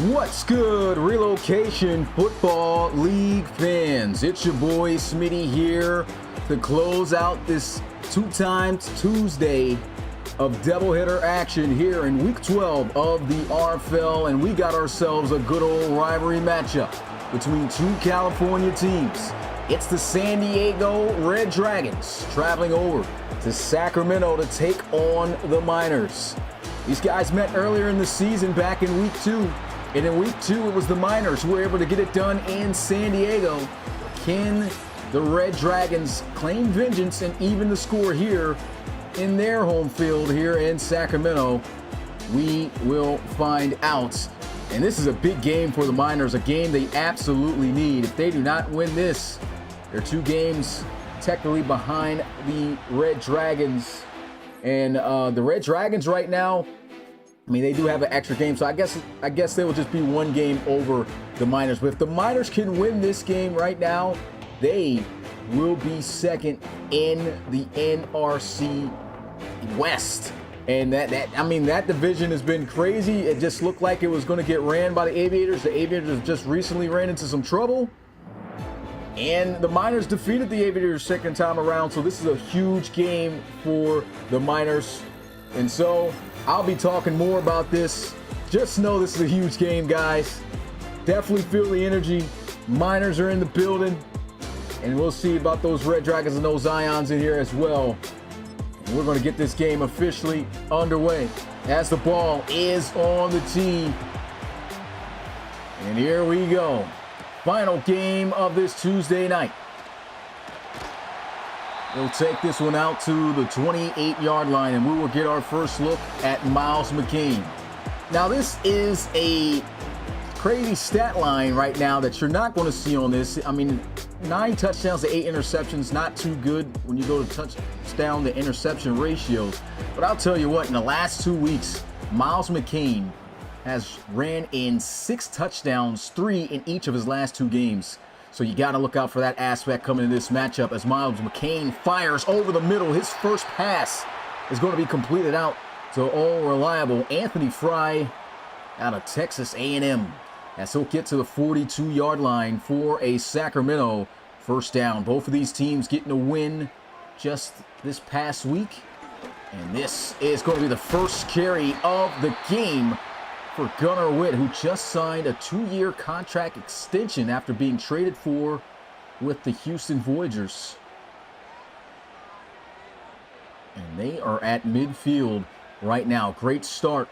What's good, Relocation Football League fans? It's your boy Smitty here to close out this two-times Tuesday of doubleheader action here in Week 12 of the RFL, and we got ourselves a good old rivalry matchup between two California teams. It's the San Diego Red Dragons traveling over to Sacramento to take on the Miners. These guys met earlier in the season back in Week 2. And in Week 2, it was the Miners who were able to get it done in San Diego. Can the Red Dragons claim vengeance and even the score here in their home field here in Sacramento? We will find out. And this is a big game for the Miners, a game they absolutely need. If they do not win this, they're 2 games technically behind the Red Dragons. And the Red Dragons right now, I mean, they do have an extra game, so I guess they will just be 1 game over the Miners. But if the Miners can win this game right now, they will be second in the NRC West. And that division has been crazy. It just looked like it was going to get ran by the Aviators. The Aviators just recently ran into some trouble. And the Miners defeated the Aviators second time around, so this is a huge game for the Miners. And so I'll be talking more about this. Just know this is a huge game, guys. Definitely feel the energy. Miners are in the building. And we'll see about those Red Dragons and those Zions in here as well. And we're going to get this game officially underway as the ball is on the tee. And here we go. Final game of this Tuesday night. We'll take this one out to the 28-yard line, and we will get our first look at Miles McCain. Now, this is a crazy stat line right now that you're not going to see on this. I mean, 9 touchdowns to 8 interceptions, not too good when you go to touchdown to interception ratios. But I'll tell you what, in the last 2 weeks, Miles McCain has ran in 6 touchdowns, 3 in each of his last 2 games. So you got to look out for that aspect coming in this matchup as Miles McCain fires over the middle. His first pass is going to be completed out to all reliable Anthony Fry out of Texas A&M. As he'll get to the 42-yard line for a Sacramento first down. Both of these teams getting a win just this past week. And this is going to be the first carry of the game for Gunnar Witt, who just signed a 2-year contract extension after being traded for with the Houston Voyagers. And they are at midfield right now. Great start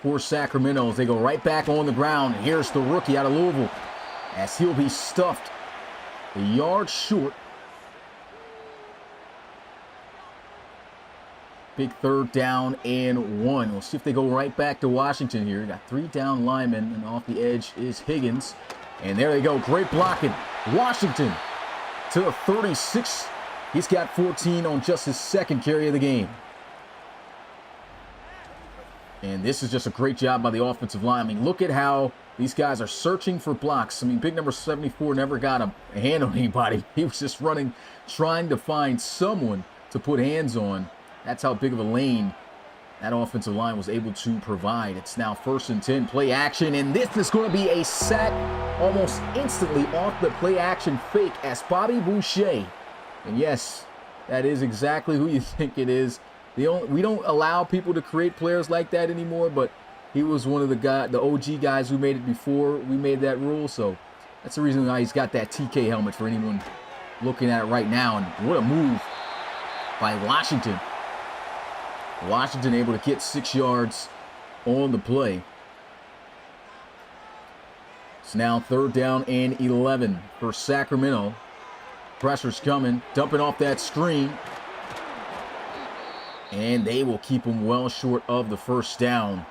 for Sacramento as they go right back on the ground. Here's the rookie out of Louisville as he'll be stuffed a yard short. Big 3rd down and 1. We'll see if they go right back to Washington here. Got 3 down linemen, and off the edge is Higgins. And there they go. Great blocking. Washington to the 36. He's got 14 on just his 2nd carry of the game. And this is just a great job by the offensive line. I mean, look at how these guys are searching for blocks. I mean, big number 74 never got a hand on anybody. He was just running, trying to find someone to put hands on. That's how big of a lane that offensive line was able to provide. It's now 1st and 10, play action, and this is going to be a sack almost instantly off the play action fake as Bobby Boucher. And yes, that is exactly who you think it is. We don't allow people to create players like that anymore, but he was one of the OG guys who made it before we made that rule. So that's the reason why he's got that TK helmet for anyone looking at it right now. And what a move by Washington. Washington able to get 6 yards on the play. It's now 3rd down and 11 for Sacramento. Pressure's coming, dumping off that screen. And they will keep him well short of the first down.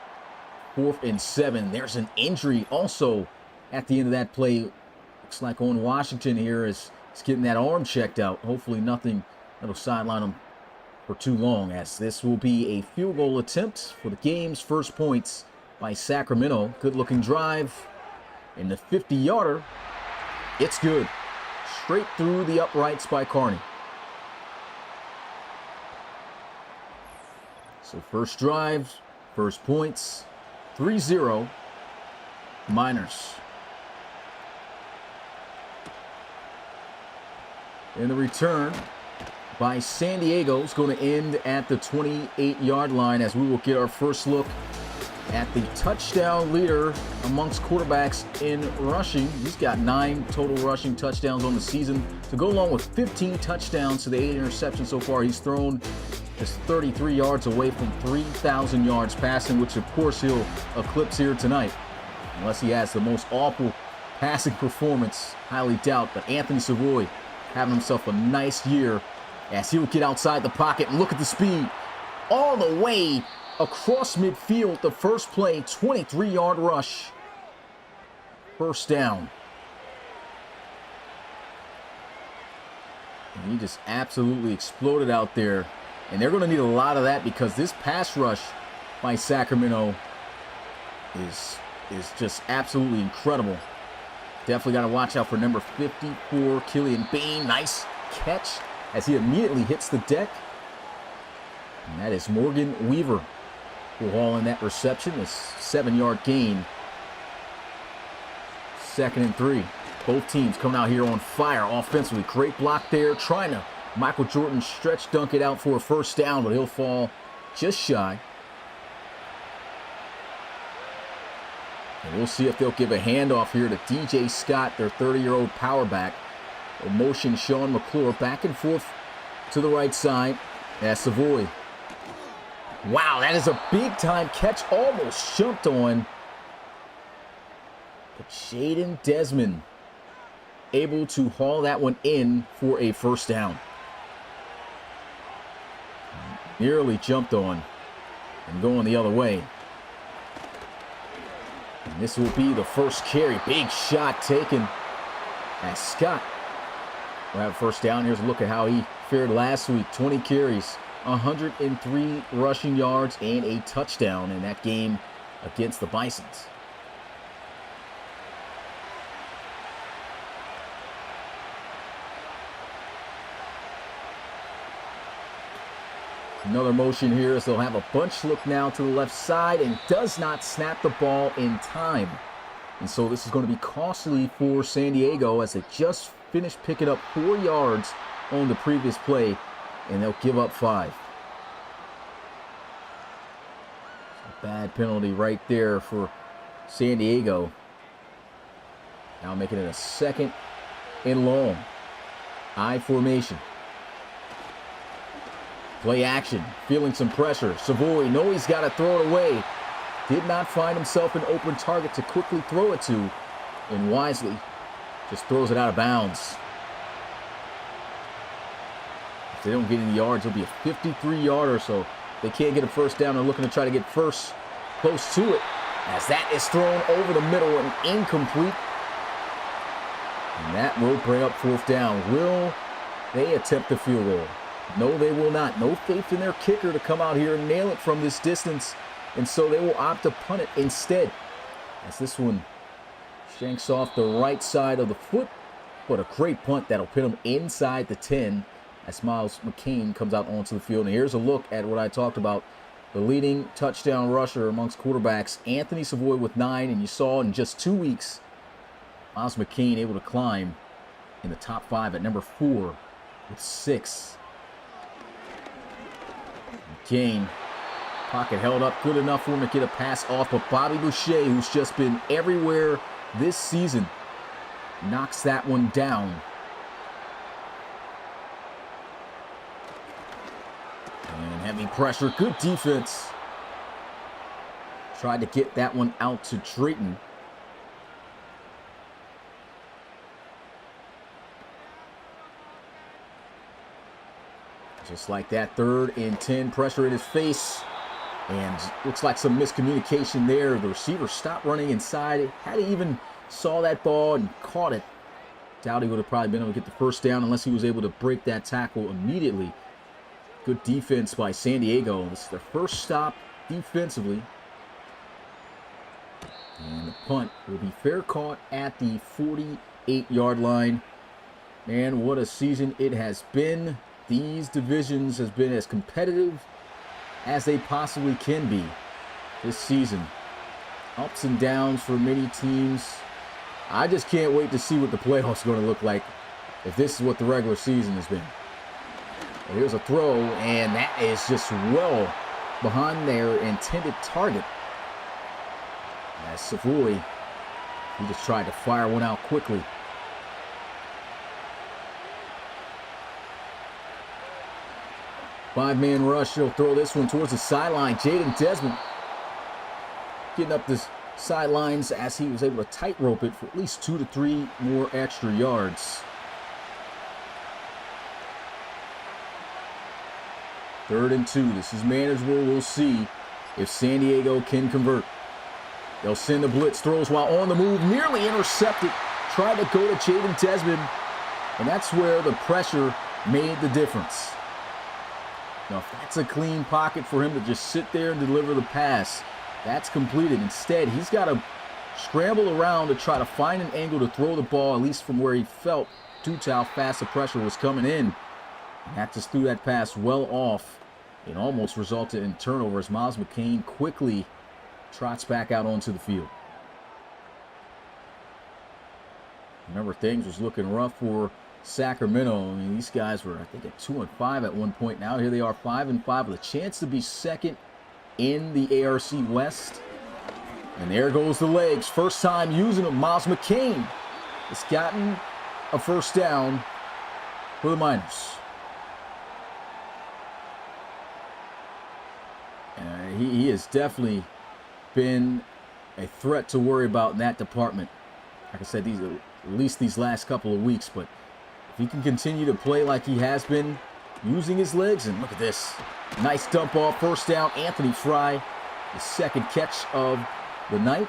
4th and 7. There's an injury also at the end of that play. Looks like on Washington here is getting that arm checked out. Hopefully nothing that'll sideline him for too long, as this will be a field goal attempt for the game's first points by Sacramento. Good looking drive in the 50-yarder. It's good. Straight through the uprights by Carney. So first drive, first points, 3-0. Miners. And the return by San Diego is going to end at the 28-yard line as we will get our first look at the touchdown leader amongst quarterbacks in rushing. He's got 9 total rushing touchdowns on the season to go along with 15 touchdowns to the 8 interceptions so far. He's thrown just 33 yards away from 3,000 yards passing, which of course he'll eclipse here tonight. Unless he has the most awful passing performance, highly doubt. But Anthony Savoy having himself a nice year as he'll get outside the pocket and look at the speed. All the way across midfield, the first play, 23-yard rush. First down. And he just absolutely exploded out there. And they're going to need a lot of that because this pass rush by Sacramento is just absolutely incredible. Definitely got to watch out for number 54, Killian Bain. Nice catch as he immediately hits the deck. And that is Morgan Weaver who haul in that reception. A 7-yard gain. 2nd and 3. Both teams coming out here on fire offensively. Great block there. Trying to Michael Jordan stretch dunk it out for a first down, but he'll fall just shy. And we'll see if they'll give a handoff here to DJ Scott, their 30-year-old power back. They'll motion Sean McClure back and forth to the right side. That's Savoy. Wow, that is a big-time catch. Almost jumped on. But Jaden Desmond able to haul that one in for a first down. Nearly jumped on and going the other way. And this will be the first carry. Big shot taken as Scott will have a first down. Here's a look at how he fared last week. 20 carries, 103 rushing yards, and a touchdown in that game against the Bisons. Another motion here as they'll have a bunch look now to the left side and does not snap the ball in time. And so this is going to be costly for San Diego as they just finished picking up 4 yards on the previous play, and they'll give up 5. A bad penalty right there for San Diego. Now making it a 2nd and long. I formation. Play action, feeling some pressure. Savoy, no, he's got to throw it away. Did not find himself an open target to quickly throw it to, and wisely just throws it out of bounds. If they don't get any yards, it'll be a 53-yarder, so they can't get a first down. They're looking to try to get first close to it, as that is thrown over the middle and incomplete. And that will bring up 4th down. Will they attempt the field goal? No, they will not. No faith in their kicker to come out here and nail it from this distance. And so they will opt to punt it instead. As this one shanks off the right side of the foot. But a great punt that'll put him inside the 10 as Miles McCain comes out onto the field. And here's a look at what I talked about. The leading touchdown rusher amongst quarterbacks, Anthony Savoy with 9. And you saw in just 2 weeks, Miles McCain able to climb in the top 5 at number 4 with 6. McCain, pocket held up good enough for him to get a pass off, but Bobby Boucher, who's just been everywhere this season, knocks that one down. And heavy pressure, good defense. Tried to get that one out to Drayton. Just like that, 3rd and 10, pressure in his face. And looks like some miscommunication there. The receiver stopped running inside. Had he even saw that ball and caught it, doubt he would have probably been able to get the first down unless he was able to break that tackle immediately. Good defense by San Diego. This is their first stop defensively. And the punt will be fair caught at the 48-yard line. Man, what a season it has been. These divisions has been as competitive as they possibly can be this season. Ups and downs for many teams. I just can't wait to see what the playoffs are going to look like if this is what the regular season has been. Well, here's a throw, and that is just well behind their intended target. As Savoy, he just tried to fire one out quickly. Five-man rush. He'll throw this one towards the sideline. Jaden Desmond getting up the sidelines as he was able to tightrope it for at least 2 to 3 more extra yards. 3rd and 2. This is manageable. We'll see if San Diego can convert. They'll send the blitz. Throws while on the move. Nearly intercepted. Tried to go to Jaden Desmond. And that's where the pressure made the difference. Now, if that's a clean pocket for him to just sit there and deliver the pass, that's completed. Instead, he's got to scramble around to try to find an angle to throw the ball, at least from where he felt due to how fast the pressure was coming in. And that just threw that pass well off. It almost resulted in turnover as Miles McCain quickly trots back out onto the field. Remember, things was looking rough for Sacramento. I mean, these guys were, I think, at 2-5 at one point. Now here they are 5-5 with a chance to be second in the ARC West. And there goes the legs. First time using them. Miles McCain has gotten a first down for the Miners. He has definitely been a threat to worry about in that department. Like I said, at least these last couple of weeks. But if he can continue to play like he has been, using his legs, and look at this. Nice dump off, first down. Anthony Fry, the second catch of the night.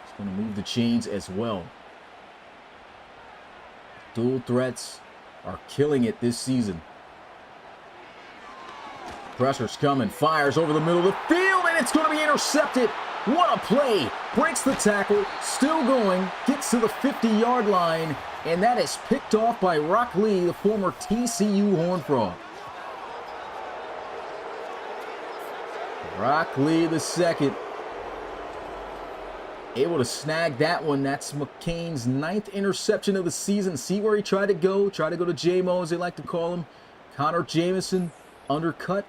He's going to move the chains as well. Dual threats are killing it this season. Pressure's coming, fires over the middle of the field, and it's going to be intercepted. What a play. Breaks the tackle, still going, gets to the 50-yard line, and that is picked off by Rock Lee, the former TCU Horned Frog. Rock Lee the second, able to snag that one. That's McCain's 9th interception of the season. See where he tried to go to J-Mo, as they like to call him. Connor Jameson undercut.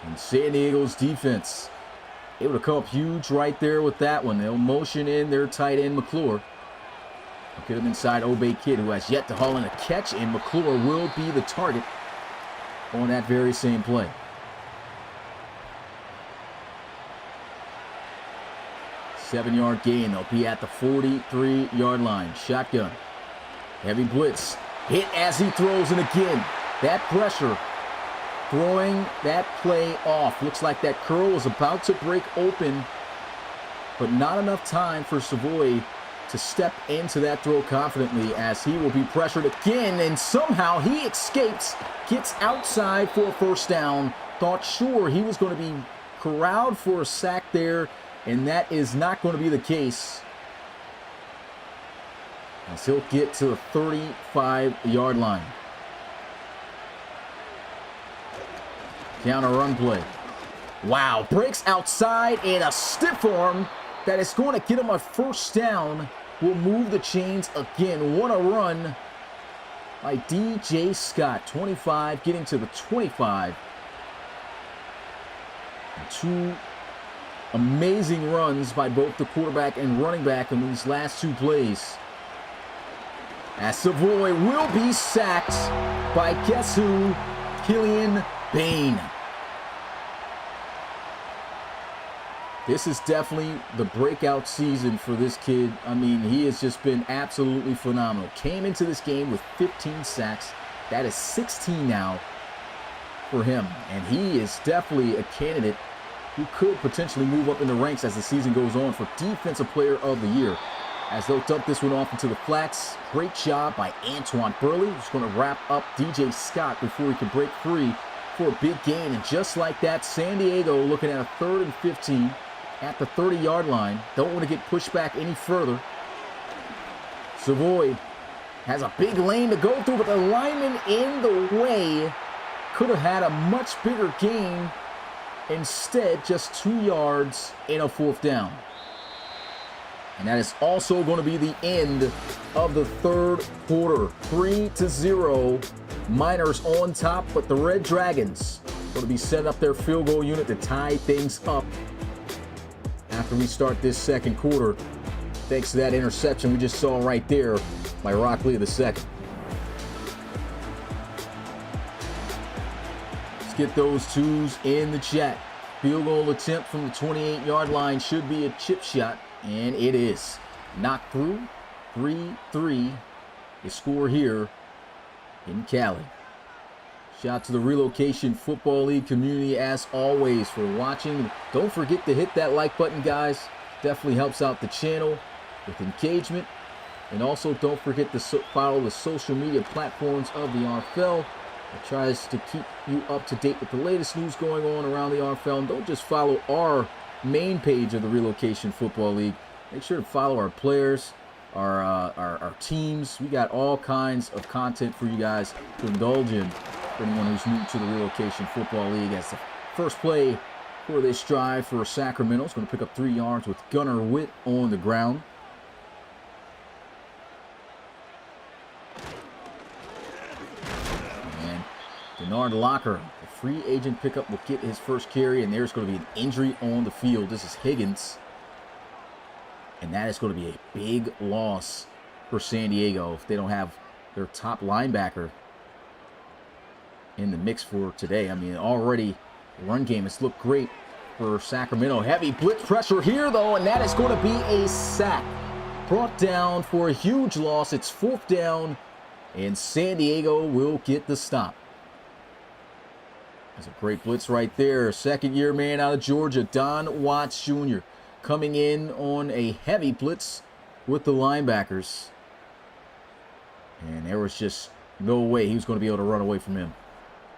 And San Diego's defense able to come up huge right there with that one. They'll motion in their tight end McClure. Get him inside Obey Kid, who has yet to haul in a catch, and McClure will be the target on that very same play. Seven-yard gain. They'll be at the 43-yard line. Shotgun. Heavy blitz. Hit as he throws, and again, that pressure throwing that play off. Looks like that curl was about to break open, but not enough time for Savoy to step into that throw confidently, as he will be pressured again, and somehow he escapes, gets outside for a first down. Thought sure he was going to be corralled for a sack there, and that is not going to be the case, as he'll get to the 35-yard line. Counter run play. Wow, breaks outside, and a stiff arm that is going to get him a first down. Will move the chains again. What a run by DJ Scott. 25, getting to the 25. And two amazing runs by both the quarterback and running back in these last two plays. As Savoy will be sacked by guess who? Killian Bain. This is definitely the breakout season for this kid. I mean, he has just been absolutely phenomenal. Came into this game with 15 sacks. That is 16 now for him. And he is definitely a candidate who could potentially move up in the ranks as the season goes on for Defensive Player of the Year. As they'll dump this one off into the flats. Great job by Antoine Burley, who's going to wrap up DJ Scott before he can break free for a big gain. And just like that, San Diego looking at a 3rd and 15. At the 30-yard line. Don't want to get pushed back any further. Savoy Has a big lane to go through, but the lineman in the way. Could have had a much bigger gain. Instead, just 2 yards in a 4th down. And that is also going to be the end of the 3rd quarter. 3-0. Miners on top, but the Red Dragons going to be setting up their field goal unit to tie things up after we start this 2nd quarter. Thanks to that interception we just saw right there by Rockley II. Let's get those twos in the chat. Field goal attempt from the 28-yard line should be a chip shot, and it is. Knocked through. 3-3. The score here in Cali. Shout out to the Relocation Football League community as always for watching. Don't forget to hit that like button, guys. Definitely helps out the channel with engagement. And also don't forget to follow the social media platforms of the RFL. It tries to keep you up to date with the latest news going on around the RFL. And don't just follow our main page of the Relocation Football League. Make sure to follow our players, our teams. We got all kinds of content for you guys to indulge in. For anyone who's new to the Relocation Football League, as the first play for this drive for Sacramento is going to pick up 3 yards with Gunnar Witt on the ground. And Denard Locker, the free agent pickup, will get his first carry, and there's going to be an injury on the field. This is Higgins, and that is going to be a big loss for San Diego if they don't have their top linebacker in the mix for today. I mean, already the run game has looked great for Sacramento. Heavy blitz pressure here, though, and that is going to be a sack. Brought down for a huge loss. It's 4th down, and San Diego will get the stop. That's a great blitz right there. 2nd-year man out of Georgia, Don Watts Jr., coming in on a heavy blitz with the linebackers. And there was just no way he was going to be able to run away from him.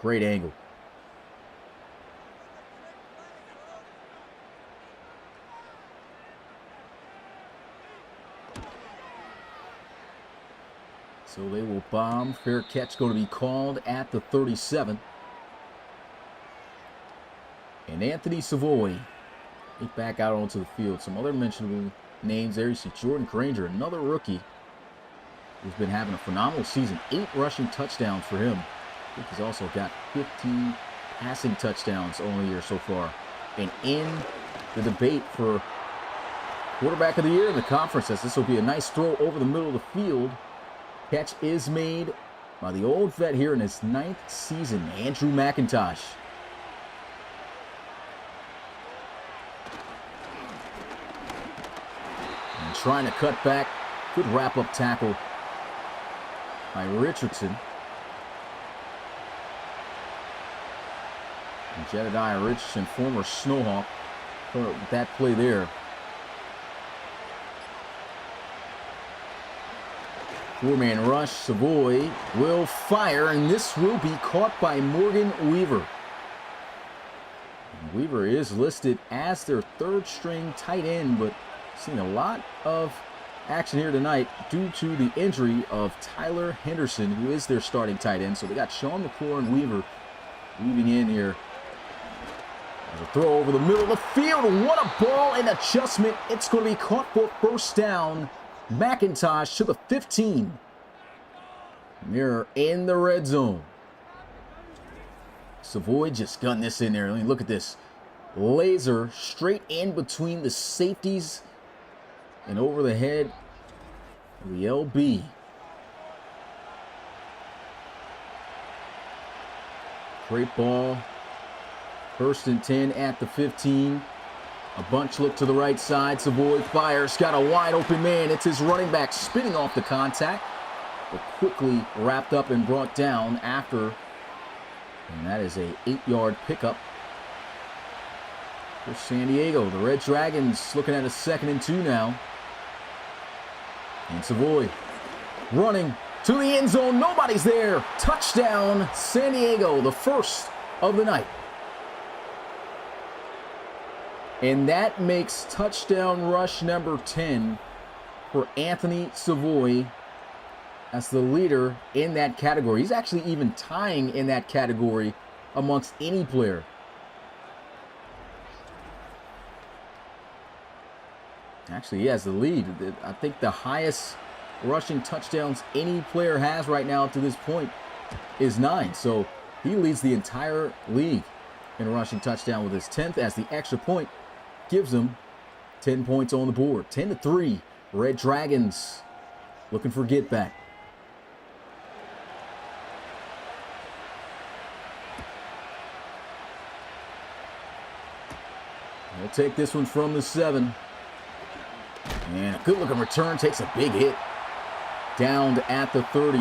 Great angle. So they will bomb. Fair catch going to be called at the 37. And Anthony Savoy is back out onto the field. Some other mentionable names there. You see Jordan Granger, another rookie who's been having a phenomenal season. 8 rushing touchdowns for him. I think he's also got 15 passing touchdowns on the year so far. And in the debate for quarterback of the year in the conference, as this will be a nice throw over the middle of the field. Catch is made by the old vet here in his 9th season, Andrew McIntosh. And trying to cut back. Good wrap-up tackle by Richardson. And Jedediah Richardson, former Snowhawk, coming up with that play there. 4-man rush. Savoy will fire, and this will be caught by Morgan Weaver. And Weaver is listed as their 3rd-string tight end, but seen a lot of action here tonight due to the injury of Tyler Henderson, who is their starting tight end. So they got Sean McClure and Weaver weaving in here. There's a throw over the middle of the field. What a ball and adjustment. It's going to be caught for 1st down. McIntosh to the 15. And they're in the red zone. Savoy just gunned this in there. I mean, look at this. Laser straight in between the safeties and over the head of the LB. Great ball. 1st and 10 at the 15. A bunch look to the right side. Savoy fires. Got a wide open man. It's his running back spinning off the contact, but quickly wrapped up and brought down after. And that is a 8-yard pickup for San Diego. The Red Dragons looking at a 2nd and 2 now. And Savoy running to the end zone. Nobody's there. Touchdown, San Diego, the 1st of the night. And that makes touchdown rush number 10 for Anthony Savoy. as the leader in that category. He's actually even tying in that category amongst any player. Actually, he has the lead. I think the highest rushing touchdowns any player has right now to this point is 9. So he leads the entire league in a rushing touchdown with his 10th, as the extra point gives him 10 points on the board. 10-3. Red Dragons looking for get back. They'll take this one from the 7. And a good-looking return, takes a big hit. Down at the 30.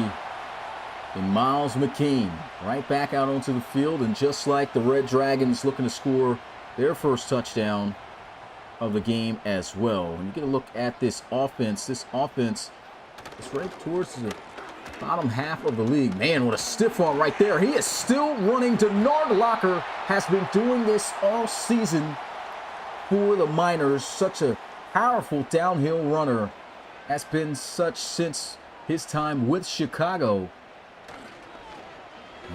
And Miles McCain right back out onto the field. And just like the Red Dragons looking to score their first touchdown of the game as well. When you get a look at this offense is right towards the bottom half of the league. Man, what a stiff arm right there. He is still running. Denard Locker has been doing this all season for the Miners. Such a powerful downhill runner. Has been such since his time with Chicago.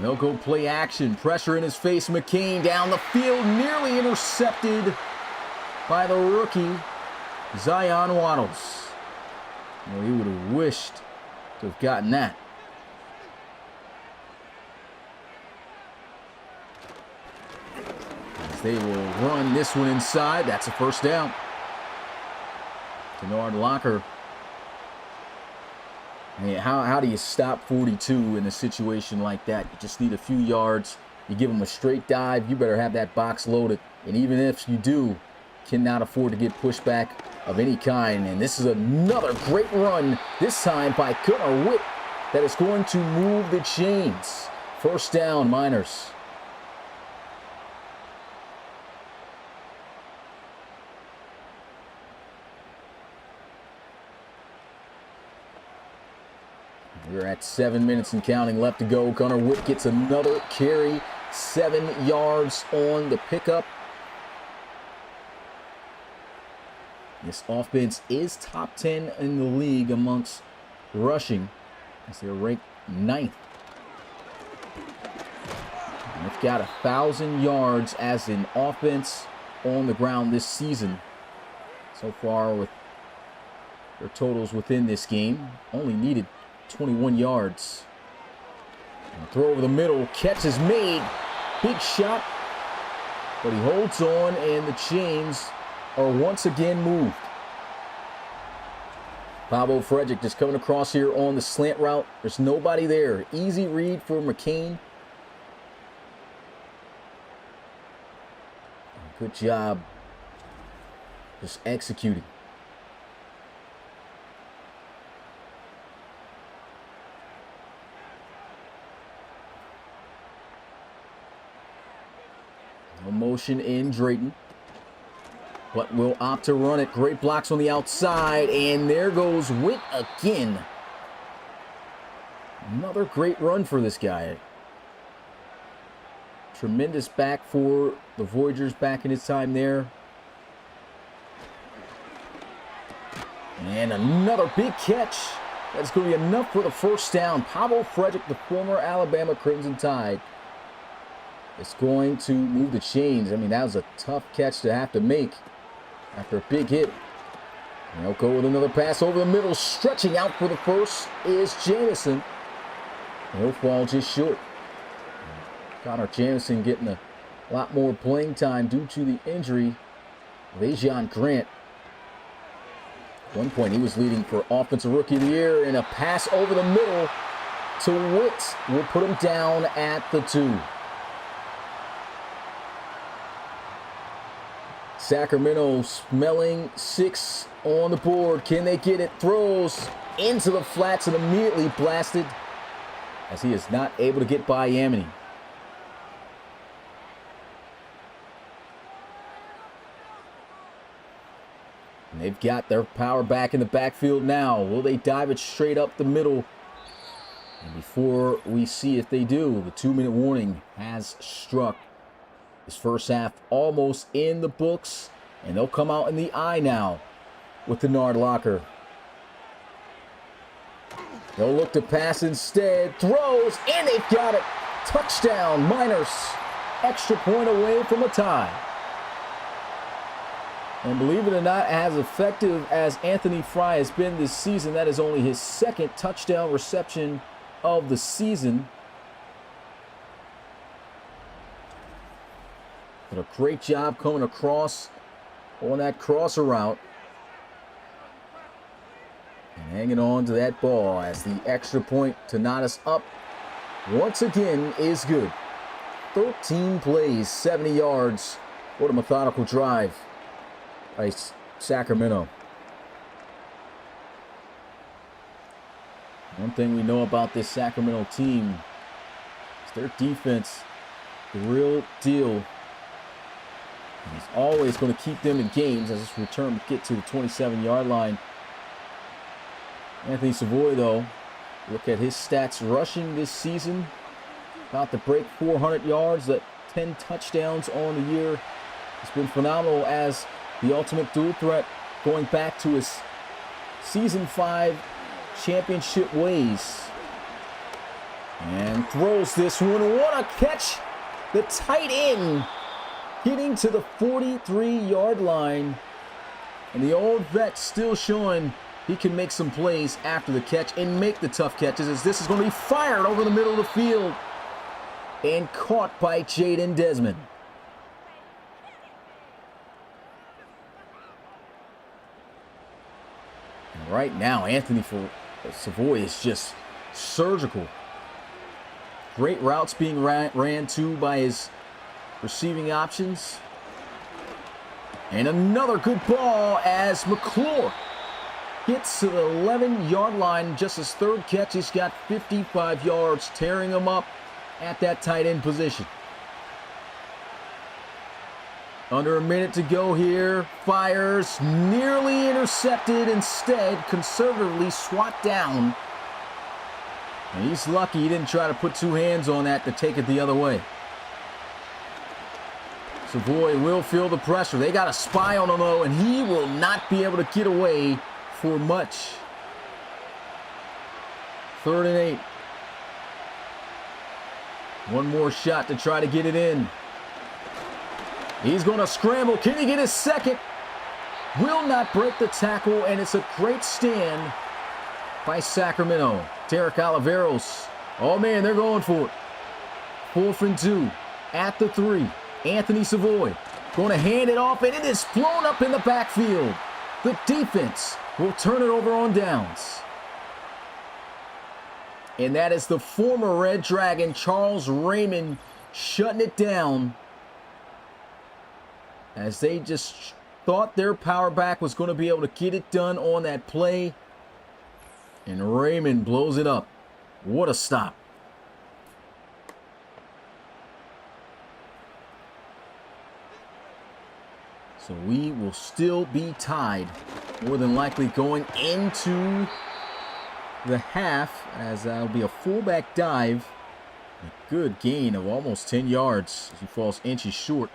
They'll go play action. Pressure in his face. McCain down the field. Nearly intercepted by the rookie, Zion Waddles. Well, he would have wished to have gotten that. As they will run this one inside. That's a first down. Denard Locker. I mean, how do you stop 42 in a situation like that? You just need a few yards. You give them a straight dive. You better have that box loaded. And even if you do, cannot afford to get pushback of any kind. And this is another great run, this time by Gunnar Witt, that is going to move the chains. First down, Miners. We're at 7 minutes and counting left to go. Gunnar Witt gets another carry, 7 yards on the pickup. This offense is top 10 in the league amongst rushing, as they're ranked 9th. And they've got 1,000 yards as an offense on the ground this season. So far with their totals within this game, only needed 21 yards. And throw over the middle, catch is made. Big shot, but he holds on, and the chains are once again moved. Pablo Frederick just coming across here on the slant route. There's nobody there. Easy read for McCain. Good job just executing. No motion in Drayton, but will opt to run it. Great blocks on the outside, and there goes Witt again. Another great run for this guy. Tremendous back for the Voyagers back in his time there. And another big catch. That's going to be enough for the first down. Pablo Frederick, the former Alabama Crimson Tide, is going to move the chains. I mean, that was a tough catch to have to make after a big hit. And they'll go with another pass over the middle. Stretching out for the first is Jamison. He'll fall just short. Connor Jamison getting a lot more playing time due to the injury of Ajon Grant. At one point, he was leading for Offensive Rookie of the Year, and a pass over the middle to Witt will put him down at the 2. Sacramento smelling 6 on the board. Can they get it? Throws into the flats and immediately blasted, as he is not able to get by Yamini. And they've got their power back in the backfield now. Will they dive it straight up the middle? And before we see if they do, the 2-minute warning has struck. This first half almost in the books, and they'll come out in the eye now with Denard Locker. They'll look to pass instead. Throws, and they've got it. Touchdown, Miners. Extra point away from a tie. And believe it or not, as effective as Anthony Fry has been this season, that is only his second touchdown reception of the season. Did a great job coming across on that crosser route. And hanging on to that ball as the extra point to knot us up once again is good. 13 plays, 70 yards. What a methodical drive by Sacramento. One thing we know about this Sacramento team is their defense, the real deal. And he's always going to keep them in games as this return get to the 27-yard line. Anthony Savoy, though, look at his stats rushing this season. About to break 400 yards, that 10 touchdowns on the year. It's been phenomenal as the ultimate dual threat going back to his Season 5 championship ways. And throws this one. What a catch! The tight end getting to the 43-yard line. And the old vet still showing he can make some plays after the catch and make the tough catches, as this is going to be fired over the middle of the field and caught by Jaden Desmond. And right now, Anthony Savoy is just surgical. Great routes being ran too by his receiving options. And another good ball as McClure gets to the 11-yard line. Just his third catch. He's got 55 yards, tearing him up at that tight end position. Under a minute to go here. Fires, nearly intercepted. Instead, conservatively swat down. And he's lucky he didn't try to put two hands on that to take it the other way. Savoy will feel the pressure. They got a spy on him, though, and he will not be able to get away for much. 3rd and 8. One more shot to try to get it in. He's going to scramble. Can he get his second? Will not break the tackle, and it's a great stand by Sacramento. Derek Oliveros. Oh, man, they're going for it. 4th and 2 at the 3. Anthony Savoy going to hand it off, and it is flown up in the backfield. The defense will turn it over on downs. And that is the former Red Dragon, Charles Raymond, shutting it down as they just thought their power back was going to be able to get it done on that play. And Raymond blows it up. What a stop. So we will still be tied, more than likely going into the half, as that'll be a fullback dive. A good gain of almost 10 yards as he falls inches short.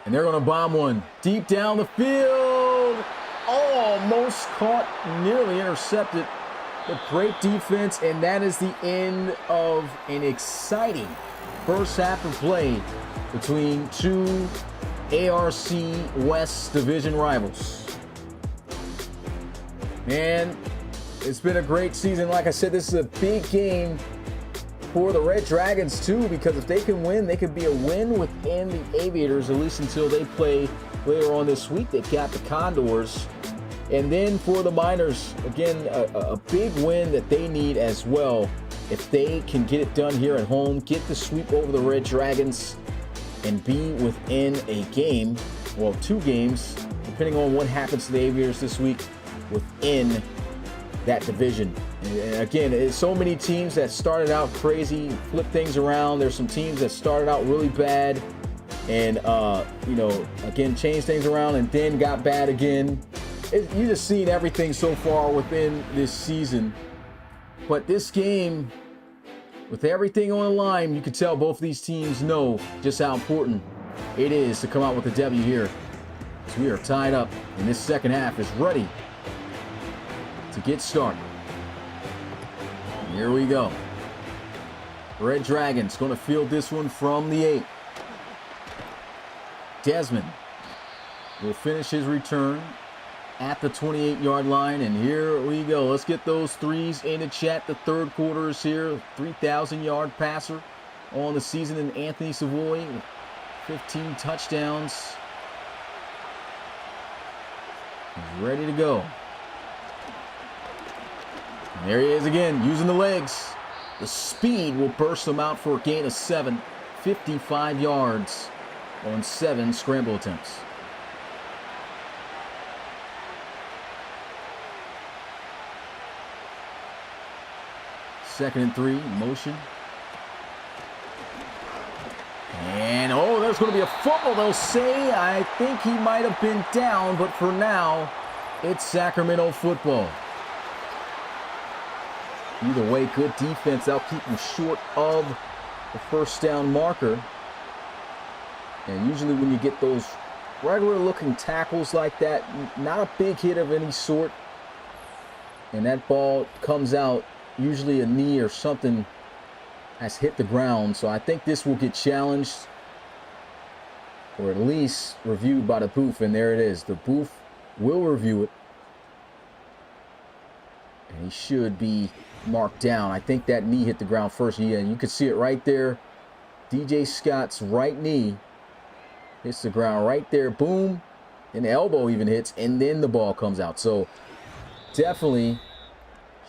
And they're going to bomb one deep down the field. Almost caught, nearly intercepted. But great defense, and that is the end of an exciting first half of play between two ARC West division rivals. Man, it's been a great season. Like I said, this is a big game for the Red Dragons too, because if they can win, they could be a win within the Aviators, at least until they play later on this week. They've got the Condors. And then for the Miners, again, a big win that they need as well. If they can get it done here at home, get the sweep over the Red Dragons, and be within a game, well, 2 games, depending on what happens to the Aviators this week, within that division. And again, it's so many teams that started out crazy, flip things around. There's some teams that started out really bad and, again, changed things around and then got bad again. You just seen everything so far within this season. But this game, with everything on the line, you can tell both of these teams know just how important it is to come out with a W here So we are tied up, and this second half is ready to get started. Here we go. Red Dragons going to field this one from the 8. Desmond will finish his return at the 28-yard line, and here we go. Let's get those threes in the chat. The third quarter is here. 3,000-yard passer on the season in Anthony Savoy. 15 touchdowns. He's ready to go. And there he is again, using the legs. The speed will burst him out for a gain of 7. 55 yards on 7 scramble attempts. Second and 3, motion. And, oh, there's going to be a fumble, they'll say. I think he might have been down, but for now, it's Sacramento football. Either way, good defense. They'll keep him short of the first down marker. And usually when you get those regular-looking tackles like that, not a big hit of any sort, and that ball comes out, usually a knee or something has hit the ground. So I think this will get challenged, or at least reviewed by the booth. And there it is. The booth will review it. And he should be marked down. I think that knee hit the ground first. Yeah, you can see it right there. DJ Scott's right knee hits the ground right there. Boom. And the elbow even hits. And then the ball comes out. So definitely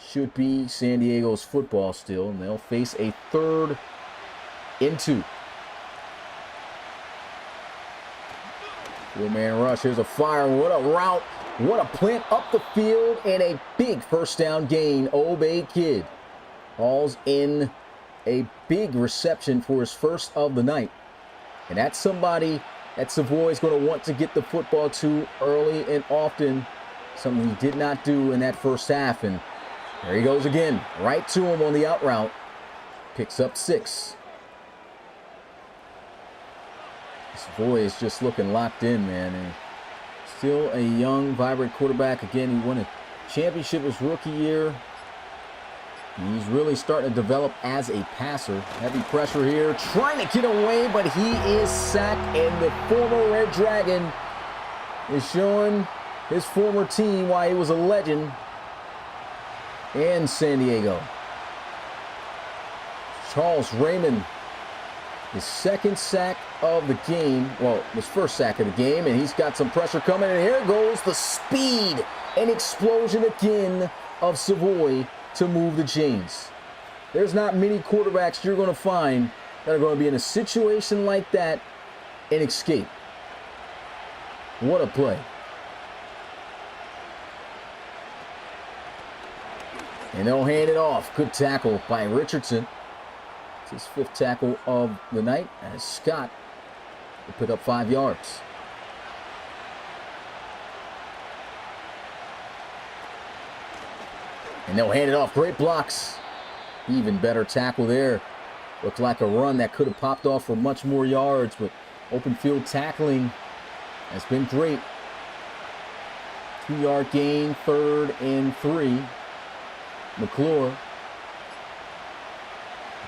should be San Diego's football still. And they'll face a 3rd and 2. 4-man rush. Here's a fire. What a route. What a plant up the field, and a big first down gain. Obey Kid hauls in a big reception for his first of the night. And that's somebody that Savoy is going to want to get the football to early and often, something he did not do in that first half. And there he goes again, right to him on the out route. Picks up 6. Savoy is just looking locked in, man. And still a young, vibrant quarterback. Again, he won a championship his rookie year. And he's really starting to develop as a passer. Heavy pressure here, trying to get away, but he is sacked. And the former Red Dragon is showing his former team why he was a legend in San Diego. Charles Raymond, his second sack of the game. Well, his first sack of the game, and he's got some pressure coming. And here goes the speed and explosion again of Savoy to move the chains. There's not many quarterbacks you're going to find that are going to be in a situation like that and escape. What a play. And they'll hand it off. Good tackle by Richardson. It's his 5th tackle of the night, as Scott will pick up 5 yards. And they'll hand it off. Great blocks. Even better tackle there. Looked like a run that could have popped off for much more yards, but open field tackling has been great. 2-yard gain, 3rd and 3. McClure.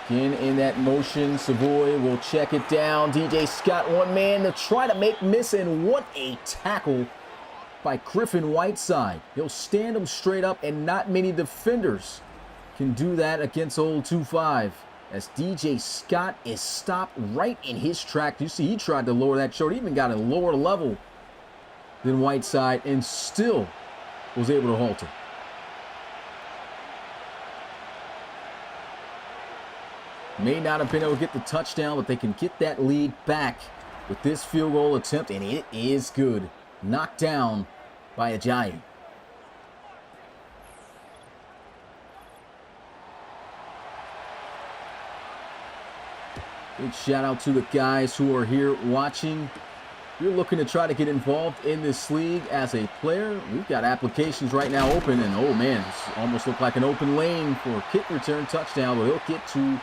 Again in that motion, Savoy will check it down. DJ Scott, one man to try to make miss, and what a tackle by Griffin Whiteside. He'll stand him straight up, and not many defenders can do that against old 2-5. As DJ Scott is stopped right in his track. You see, he tried to lower that shoulder, even got a lower level than Whiteside, and still was able to halt him. May not have been able to get the touchdown, but they can get that lead back with this field goal attempt, and it is good. Knocked down by Ajayi. Big shout out to the guys who are here watching. If you're looking to try to get involved in this league as a player, we've got applications right now open, and oh man, it's almost looked like an open lane for a kick return touchdown, but he'll get to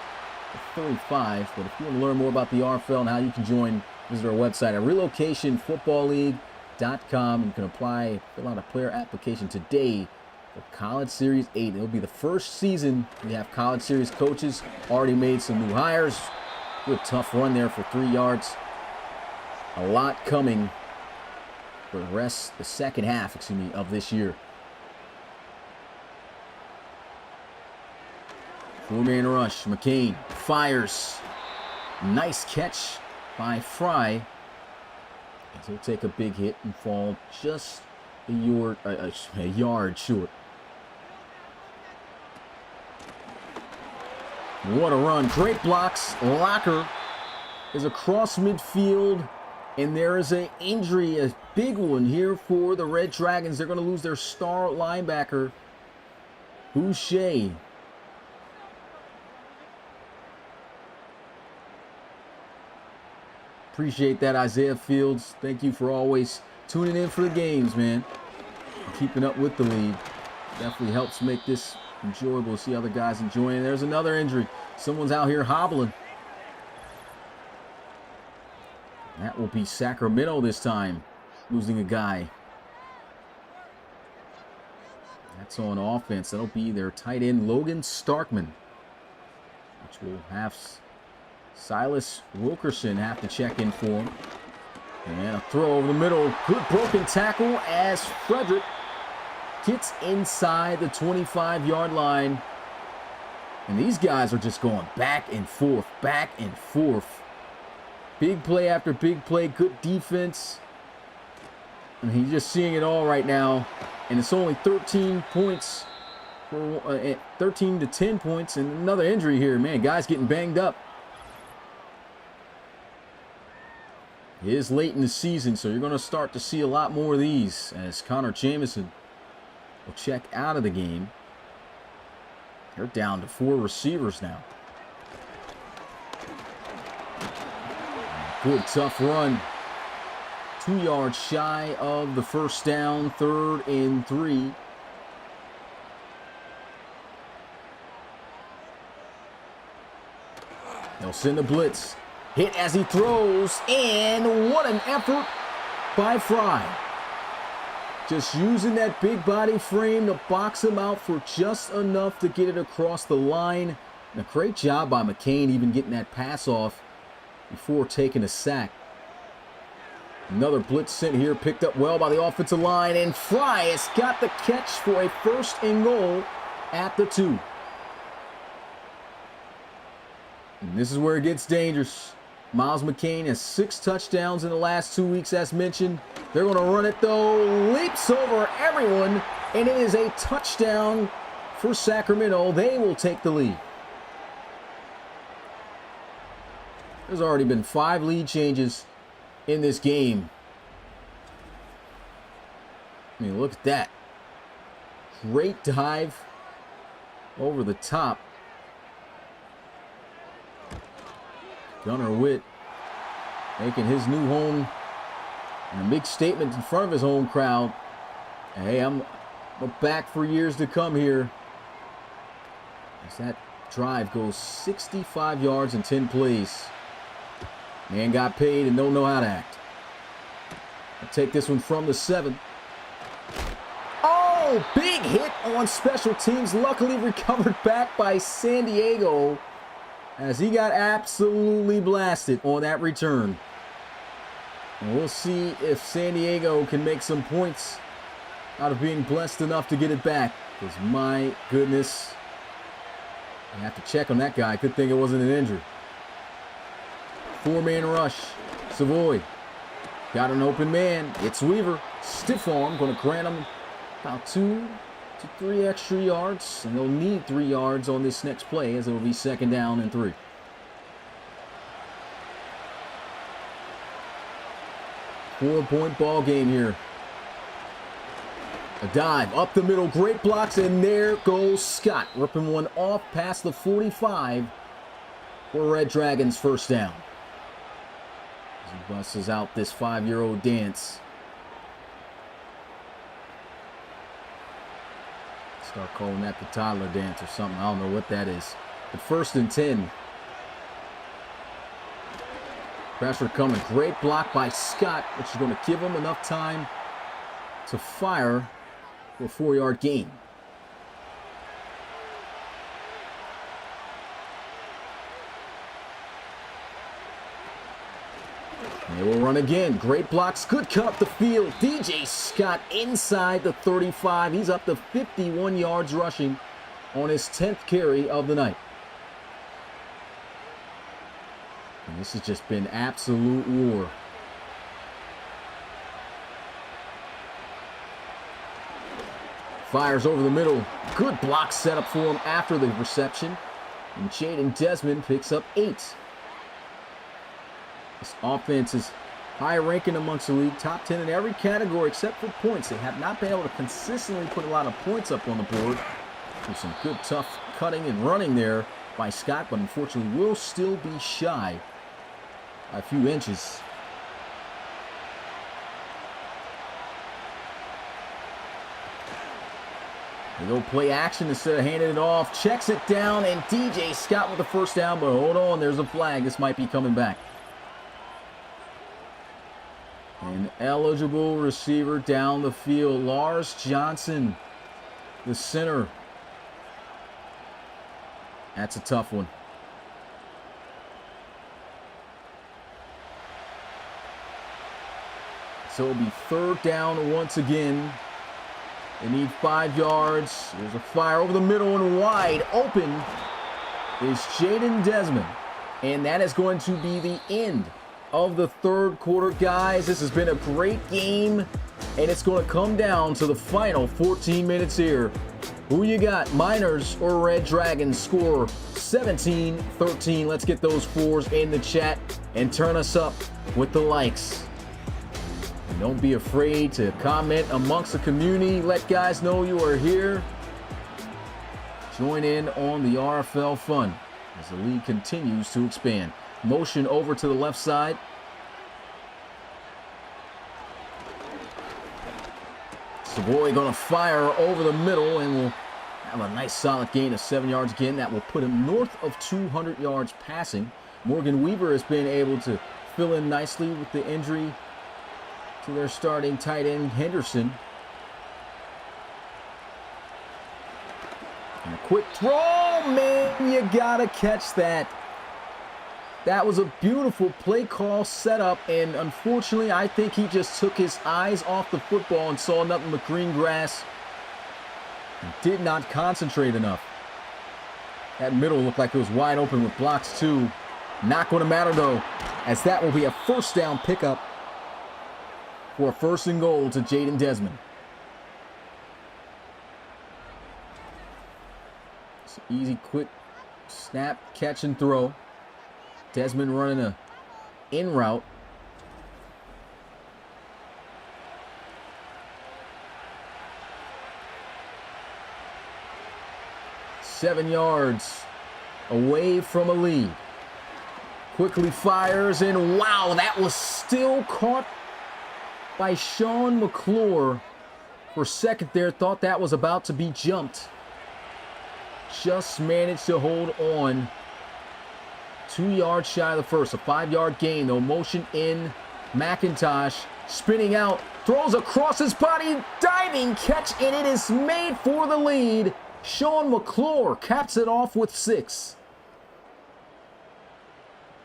35. But if you want to learn more about the RFL and how you can join, visit our website at teambuilder.com. You can apply, fill out a player application today for College Series 8. It'll be the first season we have College Series coaches. Already made some new hires. Good tough run there for 3 yards. A lot coming for the second half, of this year. 4-man rush. McCain fires. Nice catch by Fry. As he'll take a big hit and fall just a yard short. What a run. Great blocks. Locker is across midfield. And there is an injury, a big one here for the Red Dragons. They're going to lose their star linebacker, Boucher. Appreciate that, Isaiah Fields. Thank you for always tuning in for the games, man. Keeping up with the league. Definitely helps make this enjoyable to see other guys enjoying. There's another injury. Someone's out here hobbling. That will be Sacramento this time, losing a guy. That's on offense. That'll be their tight end, Logan Starkman, which will have Silas Wilkerson have to check in for him. And a throw over the middle. Good broken tackle as Frederick gets inside the 25-yard line. And these guys are just going back and forth, back and forth. Big play after big play, good defense. And he's just seeing it all right now. And it's only 13 points, 13 to 10 points, and another injury here. Man, guys getting banged up. It is late in the season, so you're going to start to see a lot more of these as Connor Jamison will check out of the game. They're down to 4 receivers now. Good tough run. 2 yards shy of the first down, 3rd and 3. They'll send the blitz. Hit as he throws, and what an effort by Fry. Just using that big body frame to box him out for just enough to get it across the line. And a great job by McCain even getting that pass off before taking a sack. Another blitz sent here, picked up well by the offensive line, and Fry has got the catch for a 1st and goal at the 2. And this is where it gets dangerous. Miles McCain has 6 touchdowns in the last 2 weeks, as mentioned. They're going to run it, though. Leaps over everyone, and it is a touchdown for Sacramento. They will take the lead. There's already been 5 lead changes in this game. I mean, look at that. Great dive over the top. Gunnar Witt making his new home and a big statement in front of his home crowd. Hey, I'm back for years to come here. As that drive goes 65 yards in 10 plays. Man got paid and don't know how to act. I'll take this one from the 7. Oh, big hit on special teams. Luckily recovered back by San Diego as he got absolutely blasted on that return. And we'll see if San Diego can make some points out of being blessed enough to get it back. Because my goodness, I have to check on that guy. Good thing it wasn't an injury. 4-man rush. Savoy got an open man. It's Weaver. Stiff arm. Going to grant him about 2 to 3 extra yards. And they'll need 3 yards on this next play as it will be 2nd down and 3. Four-point ball game here. A dive up the middle. Great blocks. And there goes Scott. Ripping one off past the 45 for Red Dragons' 1st down. He busts out this 5-year-old dance. Start calling that the toddler dance or something. I don't know what that is. But 1st and 10. Pressure coming. Great block by Scott, which is going to give him enough time to fire for a 4-yard gain. And they will run again. Great blocks. Good cut up the field. DJ Scott inside the 35. He's up to 51 yards rushing on his 10th carry of the night. And this has just been absolute war. Fires over the middle. Good block set up for him after the reception. And Jaden Desmond picks up 8. This offense is high ranking amongst the league, top 10 in every category except for points. They have not been able to consistently put a lot of points up on the board. There's some good, tough cutting and running there by Scott, but unfortunately will still be shy by a few inches. They go play action instead of handing it off. Checks it down, and DJ Scott with the first down, but hold on, there's a flag. This might be coming back. An eligible receiver down the field. Lars Johnson, the center. That's a tough one. So it'll be 3rd down once again. They need 5 yards. There's a fire over the middle and wide open is Jaden Desmond. And that is going to be the end of the 3rd quarter, guys. This has been a great game, and it's going to come down to the final 14 minutes here. Who you got, Miners or Red Dragons? Score 17-13. Let's get those 4s in the chat and turn us up with the likes. And don't be afraid to comment amongst the community. Let guys know you are here. Join in on the RFL fun as the league continues to expand. Motion over to the left side. Savoy going to fire over the middle and will have a nice solid gain of 7 yards again. That will put him north of 200 yards passing. Morgan Weaver has been able to fill in nicely with the injury to their starting tight end Henderson. And a quick throw, man, you gotta catch that. That was a beautiful play call setup, and unfortunately, I think he just took his eyes off the football and saw nothing but green grass. And did not concentrate enough. That middle looked like it was wide open with blocks too. Not going to matter though, as that will be a 1st down pickup for a 1st and goal to Jaden Desmond. It's an easy, quick snap, catch, and throw. Desmond running a in route. Seven yards away from a lead. Quickly fires, and wow, that was still caught by Sean McClure. For a second there, thought that was about to be jumped. Just managed to hold on. 2 yards shy of the first. A 5-yard gain, though. Motion in. McIntosh spinning out. Throws across his body. Diving catch, and it is made for the lead. Sean McClure caps it off with 6.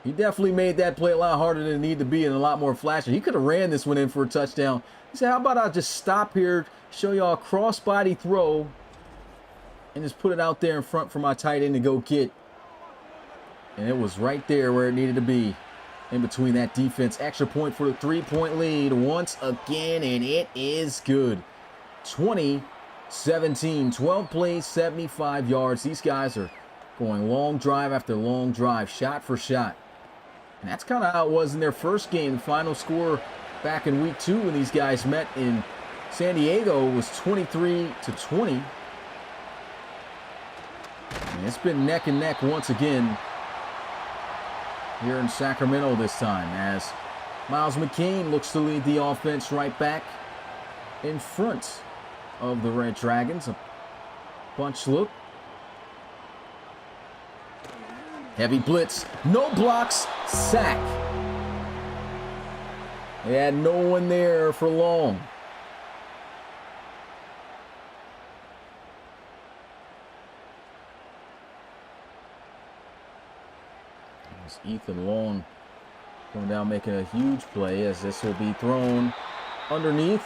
He definitely made that play a lot harder than it needed to be and a lot more flashy. He could have ran this one in for a touchdown. He said, how about I just stop here, show y'all a cross-body throw, and just put it out there in front for my tight end to go get. And it was right there where it needed to be, in between that defense. Extra point for the 3-point lead once again, and it is good. 20-17, 12 plays, 75 yards. These guys are going long drive after long drive, shot for shot. And that's kind of how it was in their first game. The final score back in week 2 when these guys met in San Diego was 23-20. And it's been neck and neck once again here in Sacramento this time, as Miles McCain looks to lead the offense right back in front of the Red Dragons. A bunch look. Heavy blitz, no blocks, sack. They had no one there for long. There's Ethan Long going down making a huge play as this will be thrown underneath.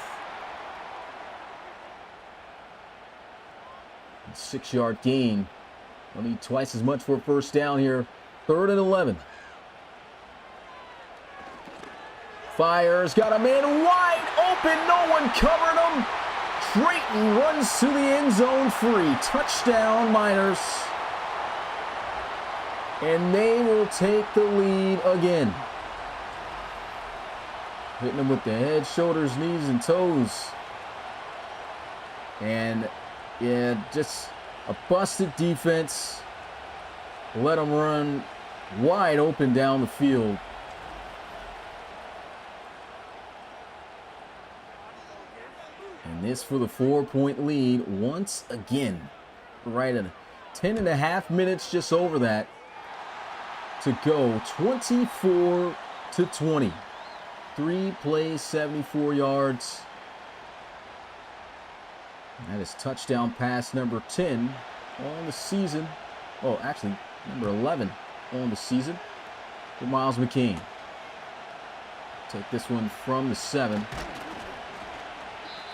6-yard gain. They'll need twice as much for a first down here. 3rd and 11. Fires, got a man wide open. No one covered him. Drayton runs to the end zone free. Touchdown, Miners. And they will take the lead again. Hitting them with the head, shoulders, knees, and toes. And yeah, just a busted defense. Let them run wide open down the field. And this for the 4-point lead once again. Right at 10.5 minutes, just over that, to go. 24-20. 3 plays, 74 yards. That is touchdown pass number 10 on the season. Oh, actually, number 11 on the season for Miles McCain. Take this one from the 7.